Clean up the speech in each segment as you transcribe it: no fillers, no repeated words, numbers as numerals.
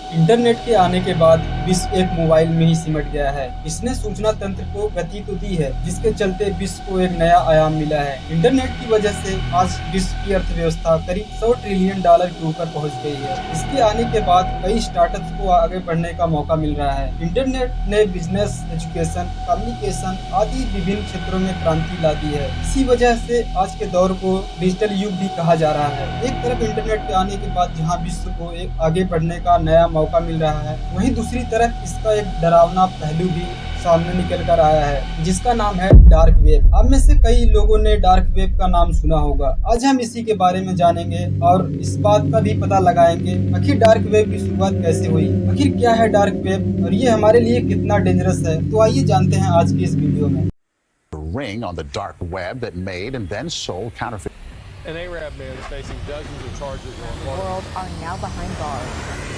Internet के आने के बाद विश्व एक मोबाइल में ही सिमट गया है। इसने सूचना तंत्र को गति तो दी है, जिसके चलते विश्व को एक नया आयाम मिला है। इंटरनेट की वजह से आज विश्व की अर्थव्यवस्था करीब 100 ट्रिलियन डॉलर के ऊपर पहुंच गई है। इसके आने के बाद कई स्टार्टअप्स को आगे बढ़ने का मौका मिल रहा है। इंटरनेट ने बिजनेस, एजुकेशन, कम्युनिकेशन आदि विभिन्न क्षेत्रों में क्रांति ला दी है। इसी वजह से आज के दौर को डिजिटल युग भी कहा जा रहा है। एक तरफ इंटरनेट के आने के बाद जहां विश्व को एक आगे बढ़ने का नया मौका मिल रहा है, वहीं दूसरी तरफ इसका एक डरावना पहलू भी सामने निकल कर आया है, जिसका नाम है डार्क वेब। आप में से कई लोगों ने डार्क वेब का नाम सुना होगा। आज हम इसी के बारे में जानेंगे और इस बात का भी पता लगाएंगे आखिर डार्क वेब की शुरुआत कैसे हुई, आखिर क्या है डार्क वेब और ये हमारे लिए कितना डेंजरस है। तो आइए जानते हैं आज की इस वीडियो में। Ring on the dark web that made and then sold counterfeit. An Arab man is facing dozens of charges on The world are now behind bars.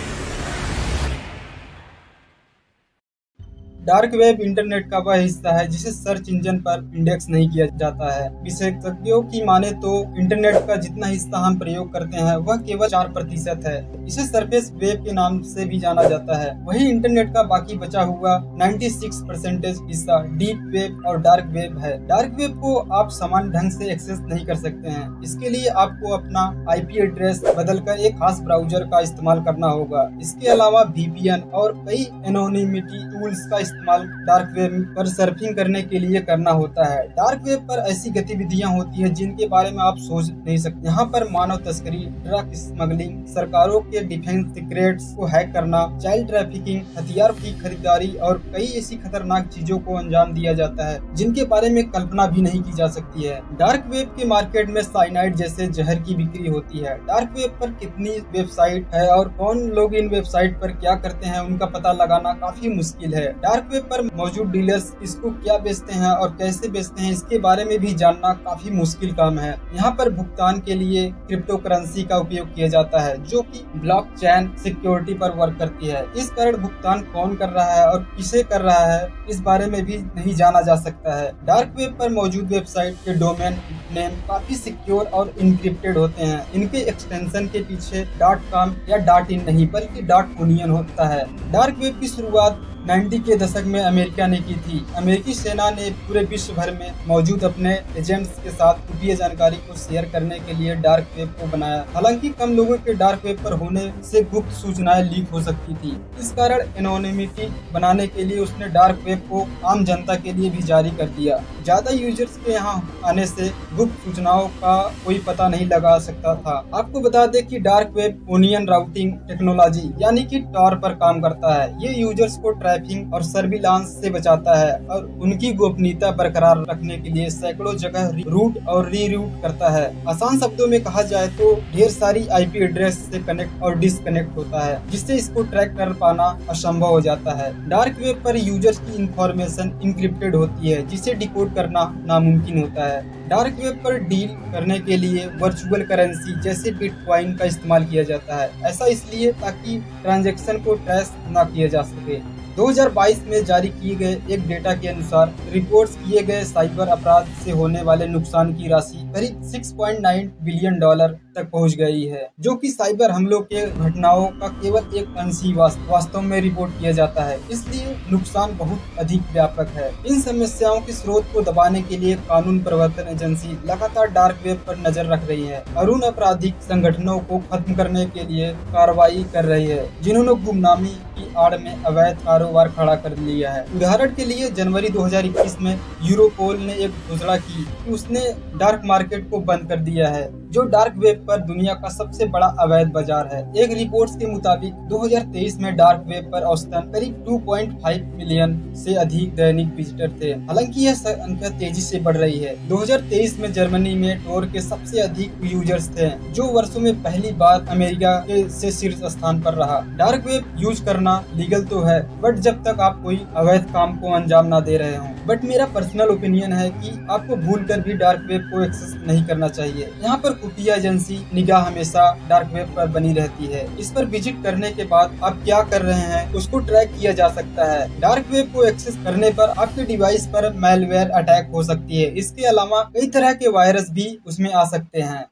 Dark web internet का वह हिस्सा है जिसे सर्च इंजन पर index नहीं किया जाता है। विशेषज्ञों की माने तो इंटरनेट का जितना हिस्सा हम प्रयोग करते हैं वह केवल 4% है। इसे सरफेस वेब के नाम से भी जाना जाता है। वही इंटरनेट का बाकी बचा हुआ 96% हिस्सा डीप वेब और डार्क वेब है। डार्क वेब को आप समान ढंग से एक्सेस नहीं कर सकते हैं। इसके लिए आपको अपना IP एड्रेस बदलकर एक खास ब्राउजर का इस्तेमाल करना होगा। इसके अलावा VPN और कई एनोनिमिटी टूल्स का इस्तेमाल डार्क वेब पर सर्फिंग करने के लिए करना होता है। डार्क वेब पर ऐसी गतिविधियां होती है जिनके बारे में आप सोच नहीं सकते। यहाँ पर मानव तस्करी, ड्रग स्मगलिंग, सरकारों के डिफेंस सीक्रेट्स को हैक करना, चाइल्ड ट्रैफिकिंग, हथियार की खरीदारी और कई ऐसी खतरनाक चीजों को अंजाम दिया जाता है जिनके बारे में कल्पना भी नहीं की जा सकती है। डार्क वेब के मार्केट में साइनाइड जैसे जहर की बिक्री होती है। डार्क वेब पर कितनी वेबसाइट है और कौन लोग इन वेबसाइट पर क्या करते हैं उनका पता लगाना काफी मुश्किल है। डार्क वेब पर मौजूद डीलर्स इसको क्या बेचते हैं और कैसे बेचते हैं इसके बारे में भी जानना काफी मुश्किल काम है। यहाँ पर भुगतान के लिए क्रिप्टो करेंसी का उपयोग किया जाता है जो कि ब्लॉकचेन सिक्योरिटी पर वर्क करती है। इस कारण भुगतान कौन कर रहा है और किसे कर रहा है इस बारे में भी नहीं जाना जा सकता है। डार्क वेब पर मौजूद वेबसाइट के डोमेन नेम काफी सिक्योर और इनक्रिप्टेड होते हैं। इनके एक्सटेंशन के पीछे .com या .in नहीं बल्कि .onion होता है। डार्क वेब की शुरुआत 90 के दशक में अमेरिका ने की थी। अमेरिकी सेना ने पूरे विश्व भर में मौजूद अपने एजेंट्स के साथ खुफिया जानकारी को शेयर करने के लिए डार्क वेब को बनाया। हालांकि कम लोगों के डार्क वेब पर होने से गुप्त सूचनाएं लीक हो सकती थी। इस कारण एनोनिमिटी बनाने के लिए उसने डार्क वेब को आम जनता के लिए भी जारी कर दिया। ज्यादा यूजर्स के यहाँ आने से गुप्त सूचनाओं का कोई पता नहीं लगा सकता था। आपको बता दें कि dark web onion routing technology यानी कि टॉर पर काम करता है। ये यूजर्स को ट्रैफिकिंग और सर्विलांस से बचाता है और उनकी गोपनीयता बरकरार रखने के लिए सैकड़ों जगह रूट और रीरूट करता है। आसान शब्दों में कहा जाए तो ढेर सारी IP एड्रेस से कनेक्ट और डिसकनेक्ट होता है, जिससे इसको ट्रैक कर पाना असंभव हो जाता है। डार्क वेब पर यूजर्स की इंफॉर्मेशन इंक्रिप्टेड होती है जिसे डिकोड करना नामुमकिन होता है। डार्क वेब पर डील करने के लिए वर्चुअल करेंसी जैसे बिटकॉइन का इस्तेमाल किया जाता है। ऐसा इसलिए ताकि ट्रांजैक्शन को ट्रेस न किया जा सके। 2022 में जारी किए गए एक डेटा के अनुसार रिपोर्ट्स किए गए साइबर अपराध से होने वाले नुकसान की राशि करीब 6.9 बिलियन डॉलर तक पहुंच गई है, जो कि साइबर हमलों के घटनाओं का केवल एक अंश ही वास्तव में रिपोर्ट किया जाता है। इसलिए नुकसान बहुत अधिक व्यापक है। इन समस्याओं के स्रोत को दबाने के लिए कानून प्रवर्तन एजेंसी लगातार डार्क वेब पर नजर रख रही है और उन आपराधिक संगठनों को खत्म करने के लिए कार्रवाई कर रही है जिन्होंने गुमनामी की आड़ में अवैध कारोबार खड़ा कर लिया है। उदाहरण के लिए जनवरी 2021 में यूरोपोल ने एक घोषणा की कि उसने डार्क मार्केट को बंद कर दिया है, जो डार्क वेब पर दुनिया का सबसे बड़ा अवैध बाजार है। एक रिपोर्ट के मुताबिक 2023 में डार्क वेब पर औसतन करीब 2.5 मिलियन से अधिक दैनिक विजिटर थे। हालांकि यह संख्या तेजी से बढ़ रही है। 2023 में जर्मनी में टोर के सबसे अधिक यूजर्स थे, जो वर्षों में पहली बार अमेरिका से शीर्ष स्थान पर रहा। डार्क वेब यूज करना लीगल तो है, बट जब तक आप कोई अवैध काम को अंजाम ना दे रहे हों। बट मेरा पर्सनल ओपिनियन है कि आपको भूलकर भी डार्क वेब को एक्सेस नहीं करना चाहिए। यहाँ पर खुफिया एजेंसी निगाह हमेशा डार्क वेब पर बनी रहती है। इस पर विजिट करने के बाद आप क्या कर रहे हैं उसको ट्रैक किया जा सकता है। डार्क वेब को एक्सेस करने पर आपके डिवाइस पर मैलवेयर अटैक हो सकती है। इसके अलावा कई तरह के वायरस भी उसमें आ सकते हैं।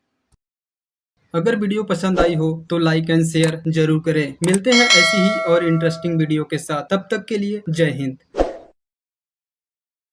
अगर वीडियो पसंद आई हो तो लाइक एंड शेयर जरूर करें। मिलते हैं ऐसी ही और इंटरेस्टिंग वीडियो के साथ, तब तक के लिए जय हिंद।